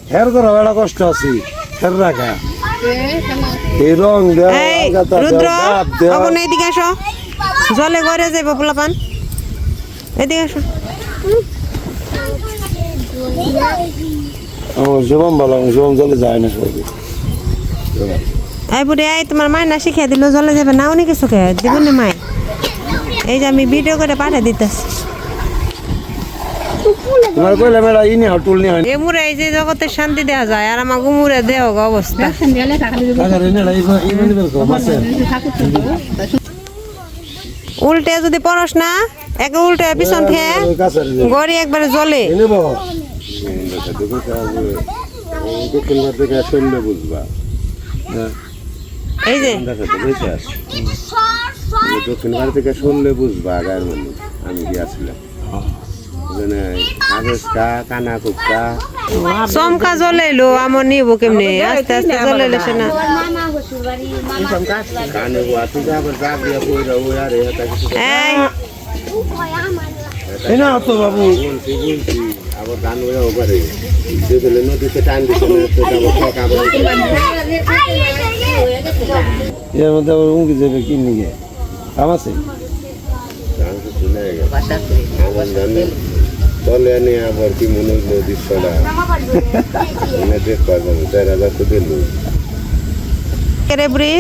হের করে বড় কষ্ট আছে হের রাখা এই রং দেওয়া রুদ্র এখন এইদিকে আসো জলে ঘরে যাইব পোলাপান এদিকে আসো শুভম ভালো শুভম জলে যায় না সবাই এই বুড়ি এই তোমার মায় না শিখিয়ে দিল জলে যাবে না অনেক কিছু খেয়ে দিবনি মায় এই যে আমি ভিডিও করে পাঠিয়ে দিতেছি তোমার কইলে মেলা ইনি হটুল নি হয় এ মুরে এই যে জগতের শান্তি দেওয়া যায় আর আমার গুমুরে দেহ অবস্থা উল্টে যদি পরস না এক উল্টে পিছন খেয়ে গড়ি একবারে জলে এই যে দক্ষিণ ভারত থেকে শুনলে বুঝবা গায়ের মধ্যে আমি গিয়েছিলাম কানা কুকা চমকা জ্বলাইলো আমার নিব কেমনি আস্তে আস্তে জ্বলাইলেছে না এই না তো বাবু আবার গান হয়েও পারে নদীতে টান দিচ্ছে এর মধ্যে আবার উঁকি যাবে কি নিয়ে কাম আছে চলে নিয়ে আবার কি মনে হলো দৃশ্যটা দেখবা যারা তো দিল রে বুড়ি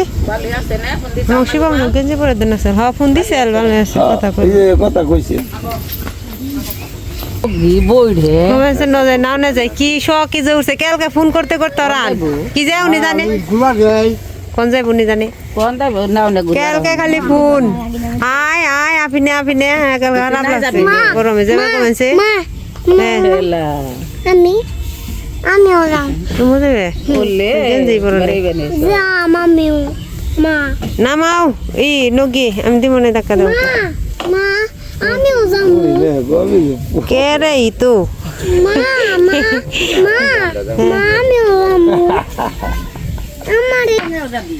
শিবম গেঞ্জি পরে দেন স্যার হ্যাঁ ফোন দিছে কথা কই কথা কইছে নাও না যায় কি শখ কি যে উঠছে কালকে ফোন করতে করতে রান কি যায় উনি জানে কোন যাইব উনি জানে কালকে খালি ফোন আয় আয় আপিনে আপিনে খারাপ লাগছে গরমে যাবে কমেছে আমি ওরাম তুমি যাবে বললে গেঞ্জি পরে আমিও মা নামাও ই নগি আমি দিমনে ধাক্কা দাও মা আমিও যাবো কে রে ই তো মা মা মা মা আমিও যাবো আমারে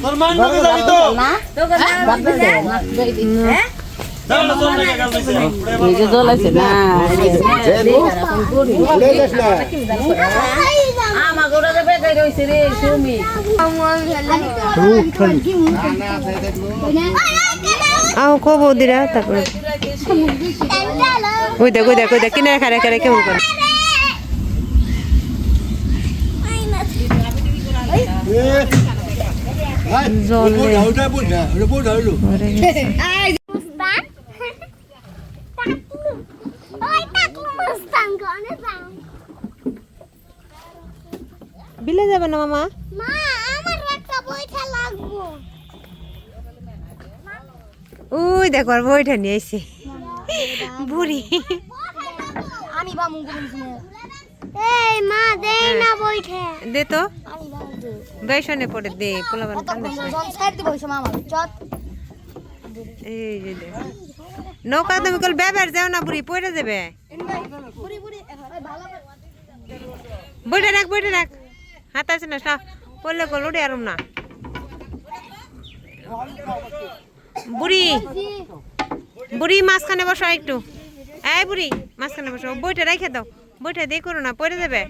তোর মান নগে যাবি তো না তো এই যে জল আছে না আমার গোড়া যাবে রইছে রে সুমি আও কব দিরা তারপরে কইদা কইদা কইদা কিনে খারে খারে কেমন করে জল বিলে যাবে না মামা মা আমার একটা বইটা লাগবো ওই দেখো আর বইটা নিয়ে আইছে বুড়ি আমি বামু এই মা দে না বইটা দে তো আমি বামু দে বেশনে পড়ে দে পোলাবান কান্দে জন সাইড দি বইছো মামা চট এই যে দে নৌকা তুমি কল বেবার যাও না বুড়ি পড়ে যাবে বুড়ি বুড়ি ভালো বইটা রাখ হাত আছে না পড়লে কল উড়ে আরম না বুড়ি বুড়ি মাঝখানে বসো একটু এই বুড়ি মাঝখানে বসো বইটা রেখে দাও বইটা দিয়ে করো না পড়ে যাবে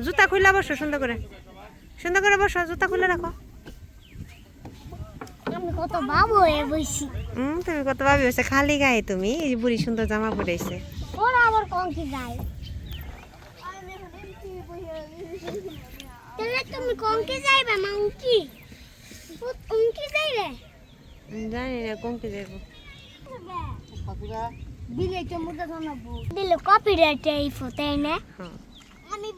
জুতা খুলে বসো সুন্দর করে বসো জুতা খুলে রাখো আমি কত বাবু হয়ে বইছি তুমি কত ভাবি হয়েছে খালি গায়ে তুমি এই বুড়ি সুন্দর জামা পরেছে ওরা আবার কোন কি যায় তাহলে তুমি কোন কি যাইবে মা উঙ্কি যাইবে জানি না কোন কি যাইব বিলে একটা মুদ্রা জানাবো দিলে কপিরাইট এই ফটো এনে আমি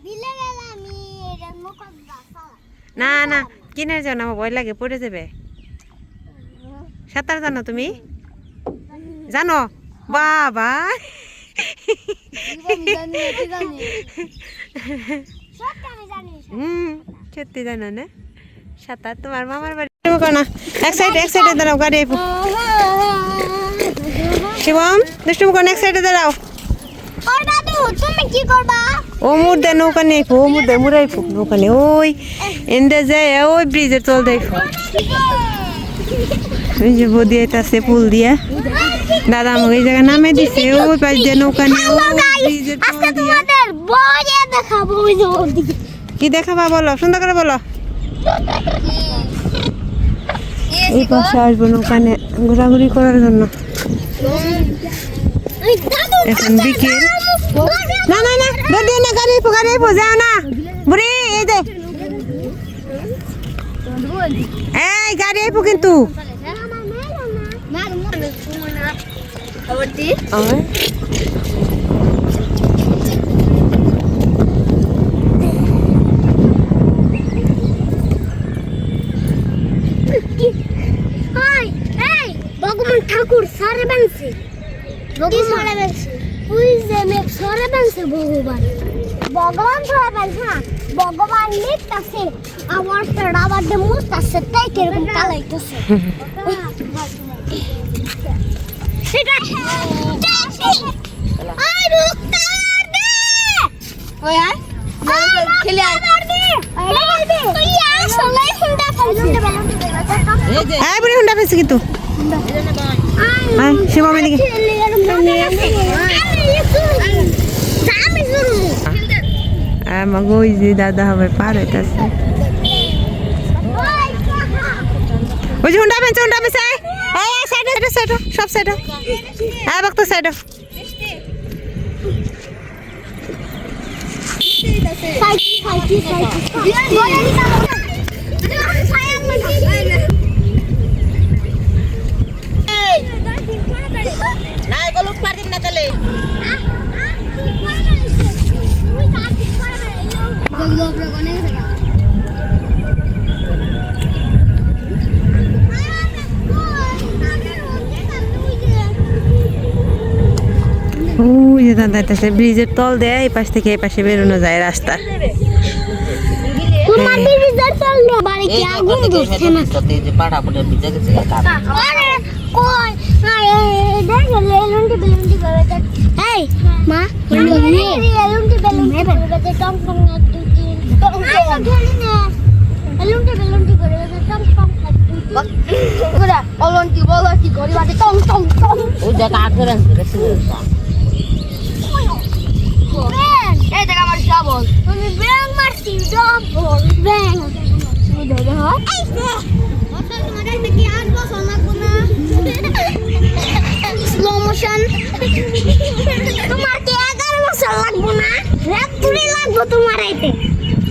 বিলে গেলাম আমি এটা মুখত দাসা না না কিনে যাও না আমার ভয় লাগে পড়ে যাবে সাঁতার জানো তুমি জানো বাবা সত্যি জানো না সাঁতার তোমার মামার বাড়ি না এক সাইডে দাঁড়াও গাড়ি শিবম দুষ্টুম কোন এক সাইডে দাঁড়াও তুমি কি করবা ও মুর্দে নৌকা নিয়ে ও মুর্দে মুরাই ফুক নৌকা নিয়ে ওই এন্ডে যায় ওই ব্রিজের তল দেয় ওই যে বদি আছে পুল দিয়া দাদা আমাকে এই জায়গায় নামে দিছে ওই পাশ দিয়ে নৌকা নিয়ে ওই ব্রিজের তল দিয়া দেখাবো ওই যে ওদিকে কি দেখাবা বলো, সুন্দর করে বলো। এই পাশে আসবো ওখানে ঘোরাঘুরি করার জন্য। ওই দাদু এখন বিকেল। না না না, দৌড় না, গাড়ি যাও না বুড়ি। এই যে এই গাড়ি আইপো কিন্তু। ভগবান ঠাকুর সরে বানছে সরে বানছে ওই যে মেঘ সরে বানছে ভগবান সরে বানছে না ভগবান লিখতেছে আমার আবার যে মুস্তাছে তাই কিরকম কালাইতেছে সেটা আই রুকতা দে ওই আয় খেলে আয় তুই আসলে হুন্ডা ফেলছিস এই বুড়ি হুন্ডা পেয়েছি কিন্তু। শিবা মেদিকে আমাকে ওই যে দাদা হবে পার হইতেছে। ওই যে হুন্ডা পেয়েছে সাইডে সব সাইডে হ্যাঁ বক্ত সাইডে। ওই যে দাদা আইতাছে ব্রিজের তল দিয়ে এই পাশ থেকে এই পাশে বেরোনো যায় রাস্তা। তোমার ব্রিজের তল দিয়ে বাড়ি কি আগুন ধরছে না যে পাড়া পড়ে ভিজে গেছে আরে কই দেখ লেলুন্টি বেলুন্টি করে এই মা লেলুন্টি বেলুন্টি করে টং টং না তুই টং খেলি না লেলুন্টি বেলুন্টি করে টং টং করে অলন্টি বলতি করে বাড়ি টং টং টং ওই যে কাকরেন গেছে এই দেখ আমার ডাবল তুমি ব্যাং মারছি ডাবল ব্যাং তুমি ধরে হ এই সে ওটা তোমাদের কি আজ বছর লাগবো না স্লো মোশন তোমার কি 11 বছর লাগবো না রাত পুরে লাগবো তোমার আইতে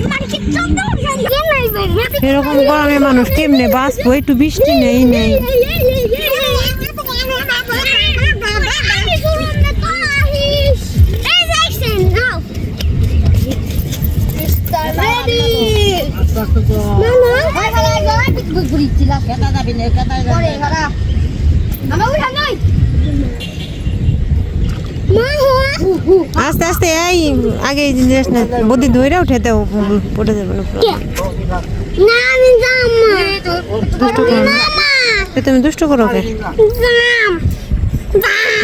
তোমার কি 14 বছর কেন আইবে এরকম গরমে মানুষ কেমনে বাঁচবো? একটু বৃষ্টি নেই আস্তে আস্তে এই আগে জিনিস না বুদ্ধি ধরে উঠে দাও পড়ে যাবে না। না আমি যাম তুমি দুষ্ট করো কে?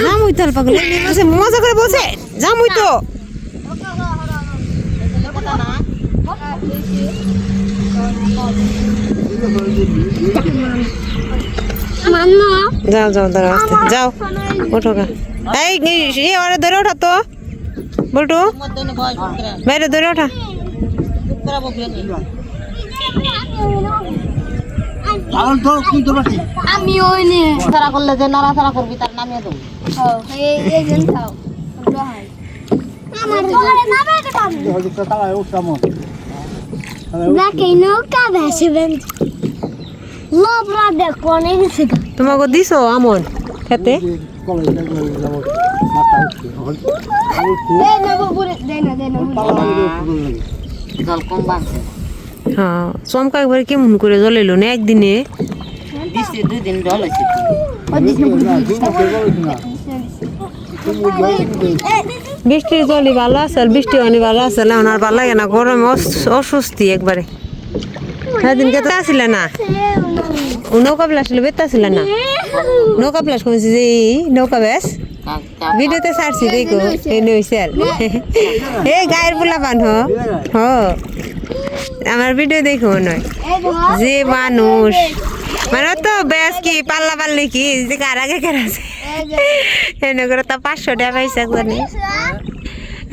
যাম ওই তাল পাগল মজা করে বলছে যাম ওই তো যাও যাও দাঁড়া আস্তে যাও ওঠো গা। এই ওরা ধরে ওঠা তো বলটু বাইরে ধরে ওঠা। আমি ওই নিয়ে তারা করলে যে নাড়াচাড়া করবি তার নামিয়ে দেবো এই জন খাও আমার ঘরে নামে দেখে নৌকা ভেসে লোবরা দেখো অনেক গেছে তোমাকে দিছো আমন খেতে জল কম বাড়ছে হ্যাঁ চমকা একবার কেমন করে জ্বলাইলো না একদিনে বৃষ্টি 2 দিন জল হয়েছে বৃষ্টির জলই ভালো আছে আর বৃষ্টি অনেক ভালো আছে এখন আর ভালো লাগে না গরমে অস্বস্তি একবারে। সেদিনকে তো আসিল না নৌকা প্লাস বেতে আসিল না নৌকা প্লাস কমেছি যে নৌকা বেশ ভিডিওতে ছাড়ছি দেখো এই গায়ের পোলা পান হ আমার ভিডিও দেখো নয় যে মানুষ মানে তো বেশ কি পাল্লা পাল্লি কি যে কার আগে কার আছে এনে করে তো 500 টাকা পাইছে একজনে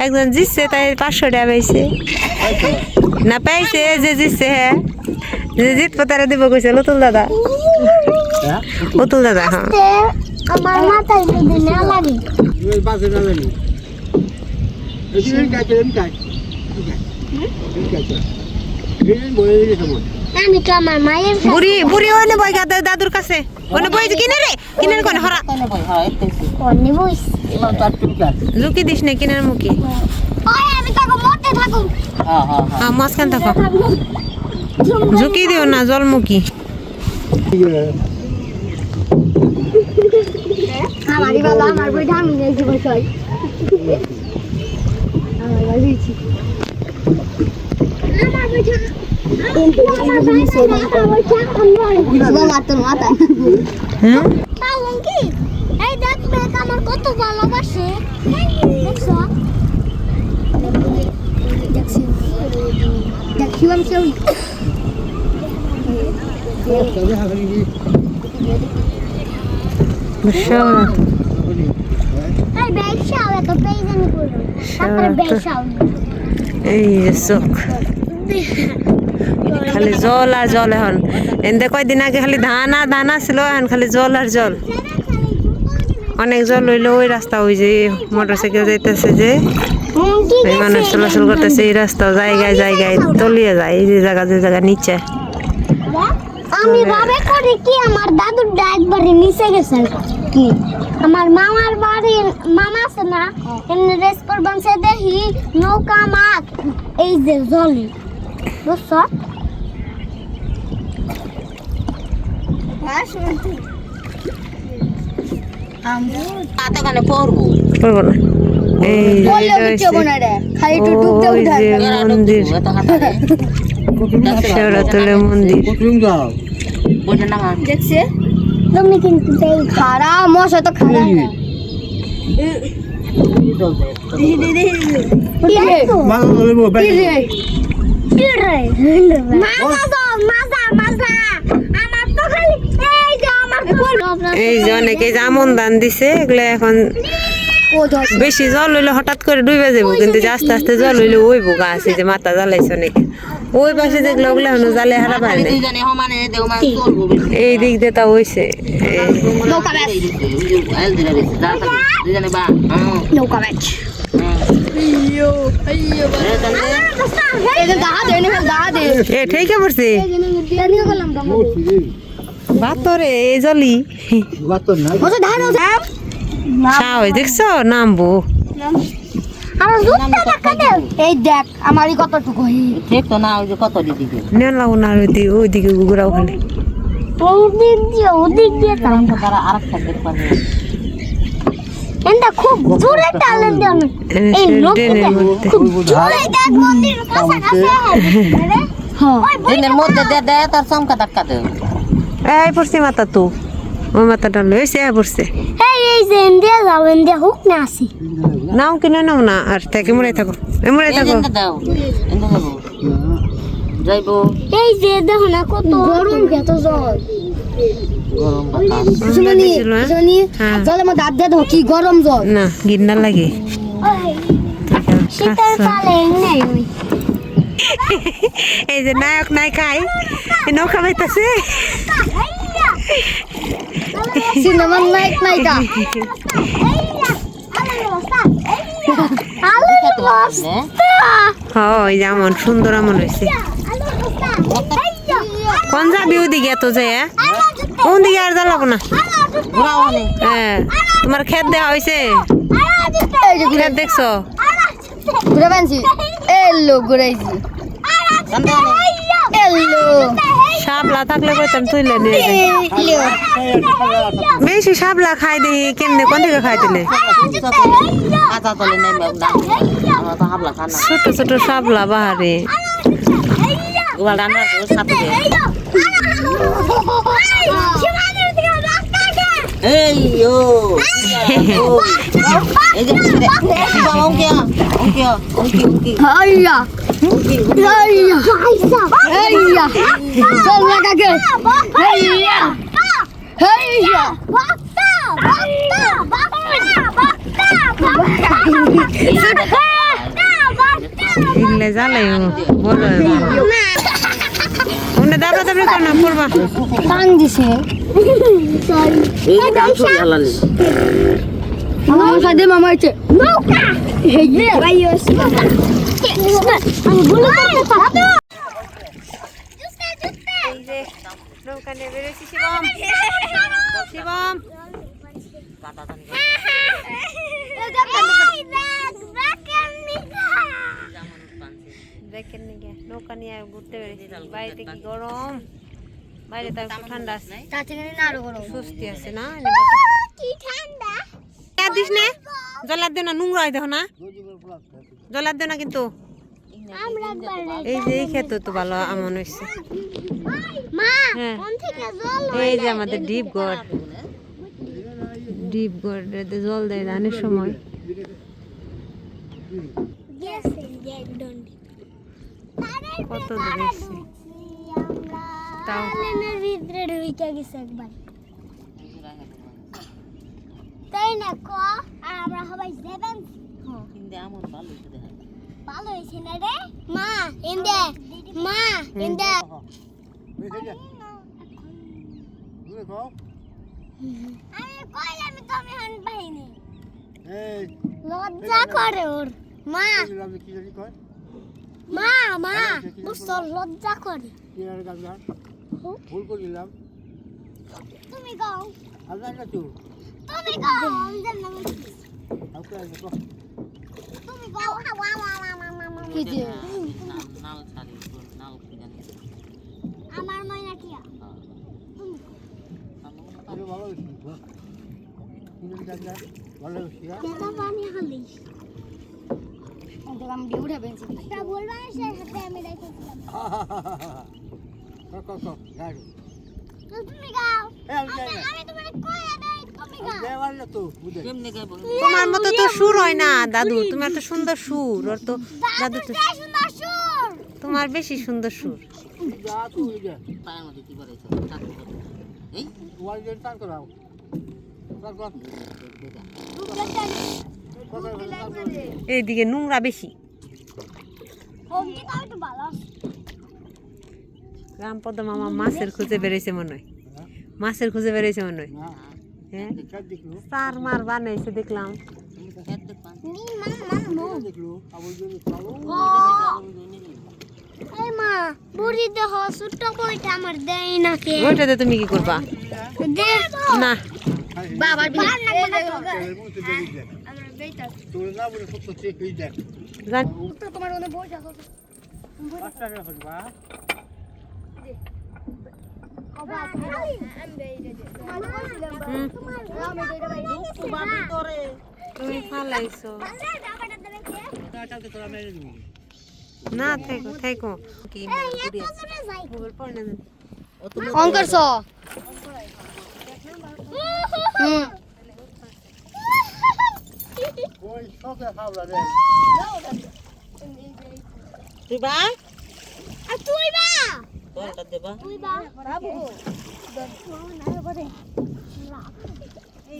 একজন জিতছে তাই 500 টাকা পাইছে না পাইছে যে জিতছে হ্যাঁ যে জিতবো তারা দিব কইছে লতুল দাদা লতুল দাদা হ্যাঁ আমার মাথায় যদি না লাগে আমি তো আমার মায়ের বুড়ি বুড়ি ওনে বই গা দাদুর কাছে ওনে বই কিনে রে কিনে কোন হরা কোনে বইস লুকি দিস না কিনার মুখি ওই আমি তোকে মরতে থাকুম হ্যাঁ মাঝখান থাকো ঝুঁকি দিও না জল মুখি আমারই বাবা আমার বইটা আমি নিয়ে বসই আমার বাড়িছি আমার বইটা হ্যাঁ এই দেখ মেঘ আমার কত ভালোবাসে দেখছো দেখছি আমি সেই এই বেশাও এত পেইজানি করো তারপরে বেশাও এই যে চোখ খালি জল আর জল এখন এনতে কয়দিন আগে খালি ধান আর ধান ছিল এখন খালি জল আর জল অনেক জল হইলো ওই রাস্তা ওই যে মোটরসাইকেল যাইতেছে যে এই মানুষ চলাচল করতেছে এই রাস্তা জায়গায় জায়গায় তলিয়ে যায় এই যে জায়গা নিচে আমি ভাবে করি কি আমার দাদুর একবারে নিচে গেছে কি আমার মামার বাড়ি মামা আছে না এমনি রেস করবান সে দেখি নৌকা মাছ এই যে জলে বুঝছো তাতে পড়বো পড়বো না এই যে এটা হইছে ওই যে মন্দির শেওড়াতলে মন্দির বইটা নামা দেখছে তুমি কিন্তু এই খারা মশা তো খারা না এই যে অনেকে জামন দান দিছে এগুলো এখন বেশি জল হইলে হঠাৎ করে ডুবে যাবো কিন্তু যে আস্তে আস্তে জল হইলে ওই বোকা আছে যে মাথা জ্বালাইছে অনেকে ওই পাশে যেগুলো ওগুলো এখন জালে হারা পায় না এই দিক দিয়ে তা হইছে এ ঠিকই পড়ছে বাতরে এই জলি সাহস দেখছো নামবো এই দেখ আমারই কতটুকু ঠিক তো না ওই যে কত দিদি নেন লাগো না ওইদিকে ঘুরাও খালি ওদিক দিয়ে তারা আর একটা দেখতে পারবে এটা খুব জোরে টালেন দেন এই লোকটা খুব জোরে দেখ মন্দির কাছে হ্যাঁ দিনের মধ্যে দে তার চমকা ধাক্কা দে এই পড়ছে মাথা তো ওই মাথাটা লইছে পড়ছে এই যে ইন্ডিয়া যাও ইন্ডিয়া হুক না আসি নাও কিনে নাও না আর থেকে মরে থাকো মরে থাকো দাও এনে দেবো যাইবো এই যে দেখো না কত গরম কত জল জলের মধ্যে হাত দিয়ে দেখো কি গরম জল না গিন্না লাগে শীতের কালে নেই এই যে নায়ক নায়িকাই নৌকা বাইতেছে সিনেমার নায়ক নায়িকা হয় যেমন সুন্দর এমন হয়েছে কোন যাবি ওদিকে এত যে কোন দিকে আর জ্বালাবো না হ্যাঁ তোমার খেত দেওয়া হয়েছে খেত দেখছো ঘুরে বানছি এলো ঘুরাইছি এলো শাপলা থাকলে কইতাম তুইলে নিয়ে বেশি শাপলা খাই দিই কেমনে কোন দিকে খাই দিলে আতা তলে নেই আমরা তো হাবলা খানা ছোট ছোট শাপলা বাহারে গোয়াল রান্নার সাথে এই ও এই যে ওকে হাইয়া হাইয়া হাইয়া চল লাগাকে হাইয়া হাইয়া বাক্তা বাক্তা বাক্তা বাক্তা থাকলে জ্বালাই বড় ওনে দাবড়া দাবড়ি কর না পড়বা টান দিছে সরি এই যে কাম শুরু হালালি আমার সাথে মামা আছে নৌকা এই যে ভাইও আমি গুলো করতে পারবো এই যে নৌকা নিয়ে বেরোছি শিবম শিবম দেখেন নাকি নৌকা নিয়ে ঘুরতে বেরিয়েছি বাড়িতে কি গরম বাইরে তো একটু ঠান্ডা আছে স্বস্তি আছে না কি ঠান্ডা দিস না জলার দেও না নোংরা দেখো না জলার দেও না কিন্তু আমরা একবার এই যে এই ক্ষেত্রে তো ভালো আমন হয়েছে মা হ্যাঁ কোন থেকে জল এই যে আমাদের ডিপগড় জল দেয় ধানের সময় গেছে যে একদম কত দূরে এসছে তাও লেনের ভিতরে ঢুকে গেছে একবার তাই না ক আর আমরা সবাই যাবেন কিন্তু এমন ভালো হইছে দেখা ভালো হয়েছে না রে মা ইন্দে মা ইন্দে আমি কইলাম তুমি হন পাইনি লজ্জা করে ওর মা মা মা বুঝছো লজ্জা করে ভুল করলাম তুমি গাও আল্লাহ না তো তুমি গাও তুমি গাও কি যে নাল ছাড়ি নাল কি জানি আমার ময়না কি আরে ভালো হইছে কিনে দাদা ভালো হইছে দাদা পানি হালিস আমি ডিউটা বেঞ্চি তা বলবা সে হাতে আমি রাখছিলাম ক গাড়ি তুমি গাও আমি যাই না আমি তোমারে কইয়া দেই তুমি গাও দেওয়াল না তো বুঝে কেমনে গাইবো তোমার মতো তো সুর হয় না দাদু তোমার তো সুন্দর সুর ওর তো দাদু তো দাদু সুন্দর সুর তোমার বেশি সুন্দর সুর যা তো যা পায়ের মধ্যে কি করেছে চাকু করে এই ওয়াল দিয়ে টান করাও তারপর এইদিকে নোংরা বেশি হোমটি তাও একটু ভালো রামপদ মামা মাছের খুঁজে বেরিয়েছে মনে হয় মাছের খুঁজে বেরিয়েছে মনে হয় না হ্যাঁ কাট দেখলো চার মার বানাইছে দেখলাম হেড দেখবান নি মা দেখলো আবার যদি চালো এই মা বুড়ি দেহ সুট্টা কইটা আমার দেই না কে ওইটাতে তুমি কি করবা দে না বাবার বিয়ে তোর না বলে কত চেক হই যায় জান তোমার ওনে বই যাও পাঁচটা টাকা হলবা তুমি ফালাইছো কালকে তোরা মেরে দিবি না থেকো কি মোবাইল পড়ে না অন করছো ওই সবে হাওলা রে তুই বা আর তুই বা তোরটা দেবা তুই বা বাবু না বলে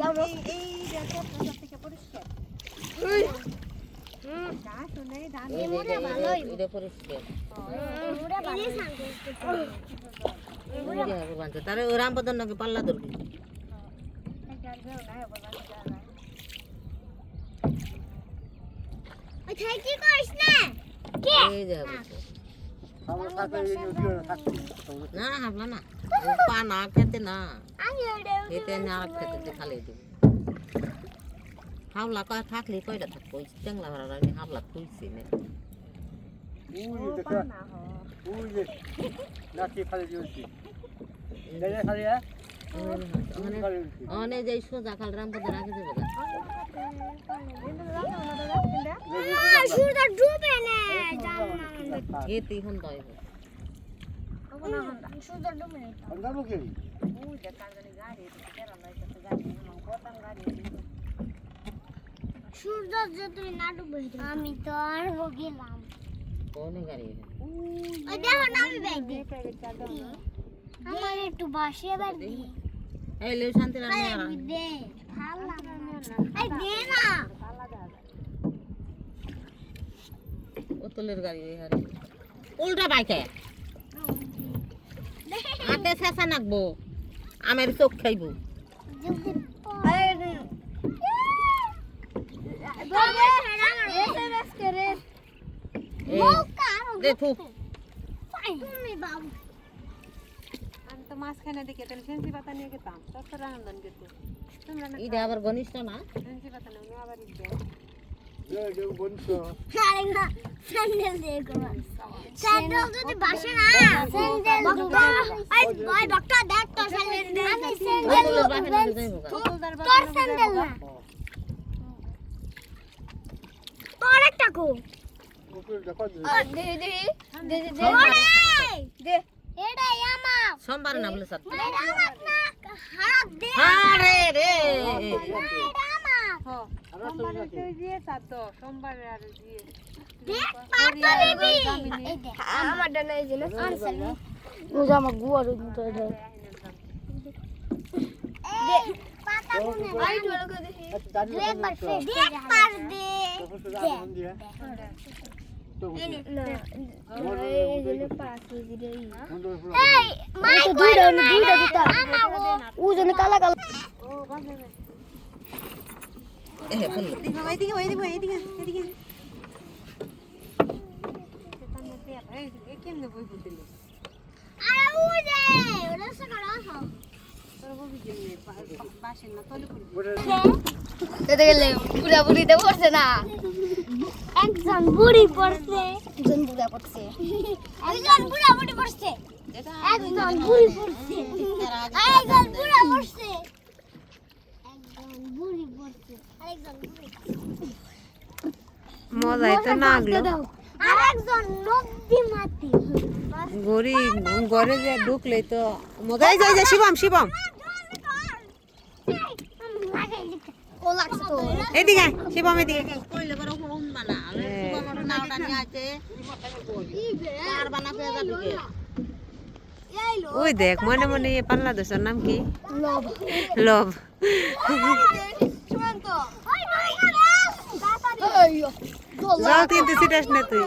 যাও এই দেখো থেকে পরিষ্কার এই যে ভালোই এটা পরিষ্কার তারে ওই রামপদন নাকি পাল্লা ধরবি কি করিস না কে এই যে আমার সাথে এই ভিডিও থাকতে না হাবলা না পা না খেতে না আমি খেতে না খেতে খালি দিব হাবলা কয় থাকলে কয়টা থাকবো চেংলা ভাড়া আমি হাবলা খুঁজছি না ওই দেখো ওই যে নাকি খালি দিয়েছি দেখে খালি হ্যাঁ অনেক যে সোজা খাল রামপদন আগে যাবে সূর্য ডুবে না এতে হন দইব সূর্য ডুবে না আমরা লোকে সূর্য যদি না ডুবে আমি তো আর গেলাম কোন গাড়ি ওই দেখো না আমি ব্যাগ দিই আমার একটু বাসিয়ে ব্যাগ দি এই লে শান্তি রাম দে ভালো লাগে এই দে না বোতলের গাড়ি ওই হারে উল্টা বাইকে হাতে শেষা নাকবো আমের চোখ খাইবো দেখো আমি তো মাঝখানে দেখে তাহলে সেন্সি পাতা নিয়ে গেতাম তত রান্না যেত তোমরা না এটা আবার ঘনিষ্ঠ না সেন্সি পাতা নিয়ে আবার ইচ্ছে স্যান্ডেল দেখো স্যান্ডেল যদি বাসে না স্যান্ডেল আই ভাই ডক্টর দেখ তো স্যান্ডেল আমি স্যান্ডেল তোর স্যান্ডেল না তোর একটা কো দে দে দে দে এটা ইয়ামা সোমবার না বলে স্যার এটা আমার না হাত দে আরে রে এটা আমার সোমবারে তো দিয়ে সাত সোমবারে আর দিয়ে দেখ পাতা দিবি এই দেখ আমার ডানা এই জন্য আনসার মুজা মা গুয়ার মতো এটা দে পাতা কোনে ভাই ঢোল করে দেখি দেখ পার দে পার দে এই মাই দুইটা জুতা ওজন কালা কালা এইদিকে এইদিকে এই কেমনে বই বুঝিল আরে ওজে ওরা সকাল আসো তোর বই বুঝিল বাসে না তলে এতে গেলে বুড়া বুড়িতে পড়ছে না একজন বুড়ি পড়ছে একজন বুড়া পড়ছে একজন বুড়া বুড়ি পড়ছে একজন বুড়ি পড়ছে আরেকজন বুড়া পড়ছে একজন বুড়ি পড়ছে আরেকজন বুড়ি মজাই তো না লাগলো আরেকজন নদী মাটি গরি ঘরে যে ঢুকলে তো মজাই যায় যে শিবম ও লাগছে তো এদিকে শিবম এদিকে কইলে বড় হুম বানা সুবা বড় নাওটা নিয়ে আছে আর বানা পেয়ে যাবে ওই দেখ মনে মনে পাল্লা দোষের নাম কি লব লব শুন তো ওই নই যাও কিন্তু সিটাস না তুই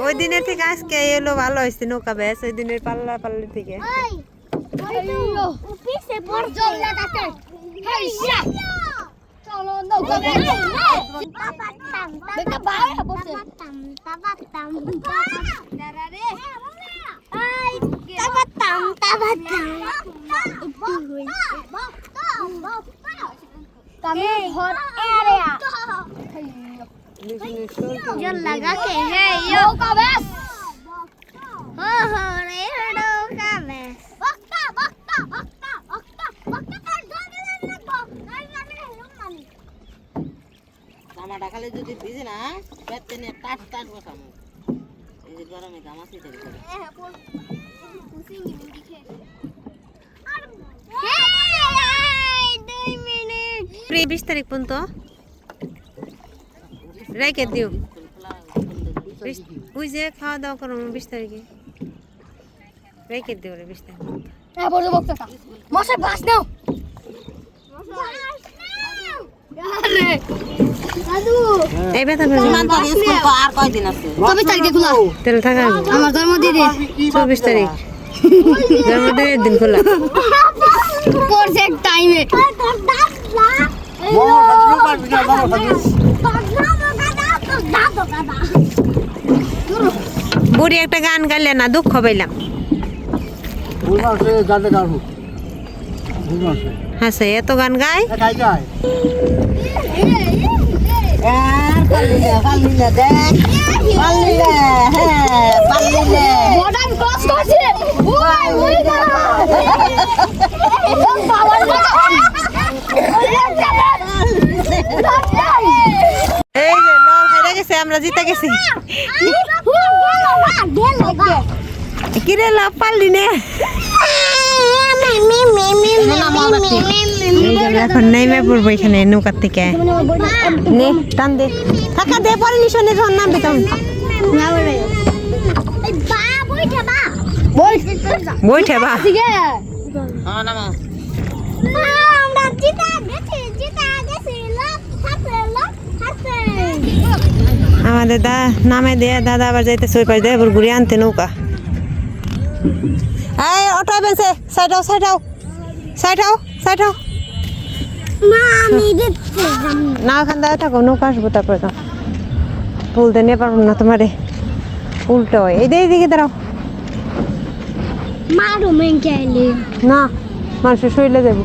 ওই দিনের থেকে আজকে এলো ভালো হয়েছে নৌকা বেশ ওই দিনের পাল্লা থেকে পিছে পড় জল্লা কাটে হাইসা চলো নৌকা বেড়ে তাপাতাম বেটা বাইরে পড়ছে তাপাতাম দাঁড়া রে আই তাপাতাম একটু হই কামে ঘর এরিয়া জল্লা কাটে হে নৌকা বেশ রে নৌকা বেশ জামাটা খালি যদি ভিজে না পেটে নিয়ে টাট বসাবো এই যে গরমে গামাছি দেবে প্রিয় 20 তারিখ পর্যন্ত রেখে দিও ওই যে খাওয়া দাওয়া করো 20 তারিখে রেখে দিও রে 20 তারিখ পর্যন্ত মশাই বাস নাও দাদু এই বেতা করে সীমান্ত স্কুল তো আর কয়দিন আছে 24 তারিখে খোলা তেল থাকা আমার জন্মদিন 24 তারিখ জন্মদিনের দিন খোলা পারফেক্ট টাইমে বুড়ি একটা গান গাইলে না দুঃখ পাইলাম হ্যাঁ সে এত গান গায় পাল্লিলে দেখ পাল্লিলে হ্যাঁ পাল্লিলে মডার্ন ক্লাস করছে ওই ওই একদম পাওয়ার এই যে লল হেরে গেছে আমরা জিতে গেছি কিরে লাভ পারলি নে এখন নেমে পড়বো এখানে নৌকার থেকে নে টান দে থাকা দে পরে নিশনে যখন নামবে তখন বইঠে বা হ্যাঁ নামা আমরা জিতা গেছি আমাদের নামে দিয়ে দাদা আবার যাইতেছে ওই পাশে এবার ঘুরে আনতে নৌকা। এই অটো বেঁচে সাইড হও সাইড হও সাইড হও সাইড হও মা আমি দেখতে না ওখান দাঁড়িয়ে থাকো নৌকা আসবো তারপরে তো তুলতে নিয়ে পারবো না তোমারে উল্টো এইদিকে দাঁড়াও মারো মেন চাইলে না মানুষের শরীরে যাবো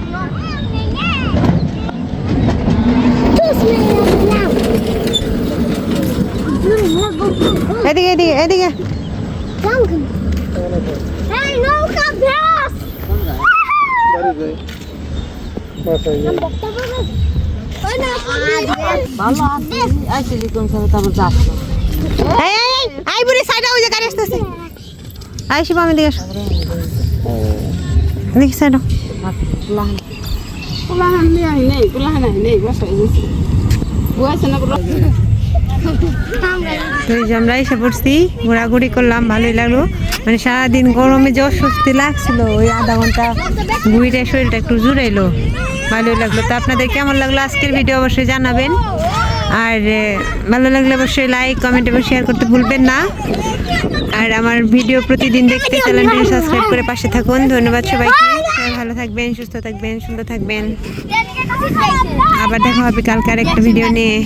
এদিকে এদিকে এদিকে এই নৌকা ভ্যাস ভালো আছে আইছিলি কোন সময় তারপর যাচ্ছ আই বুড়ি সাইড হও যে গাড়ি আসতেছে আই শিবা আমি দিকে দেখি সাইড আমরা এসে পড়ছি ঘোরাঘুরি করলাম ভালোই লাগলো মানে সারাদিন গরমে যে অস্বস্তি লাগছিল ওই আধা ঘন্টা ঘুরে শরীরটা একটু জুড়াইলো ভালোই লাগলো। তো আপনাদের কেমন লাগলো আজকের ভিডিও অবশ্যই জানাবেন আর ভালো লাগলে অবশ্যই লাইক কমেন্ট এবং শেয়ার করতে ভুলবেন না আর আমার ভিডিও প্রতিদিন দেখতে চ্যানেলটি সাবস্ক্রাইব করে পাশে থাকুন। ধন্যবাদ সবাইকে, সবাই ভালো থাকবেন, সুস্থ থাকবেন, সুন্দর থাকবেন। আবার দেখা হবে কালকে আরেকটা ভিডিও নিয়ে।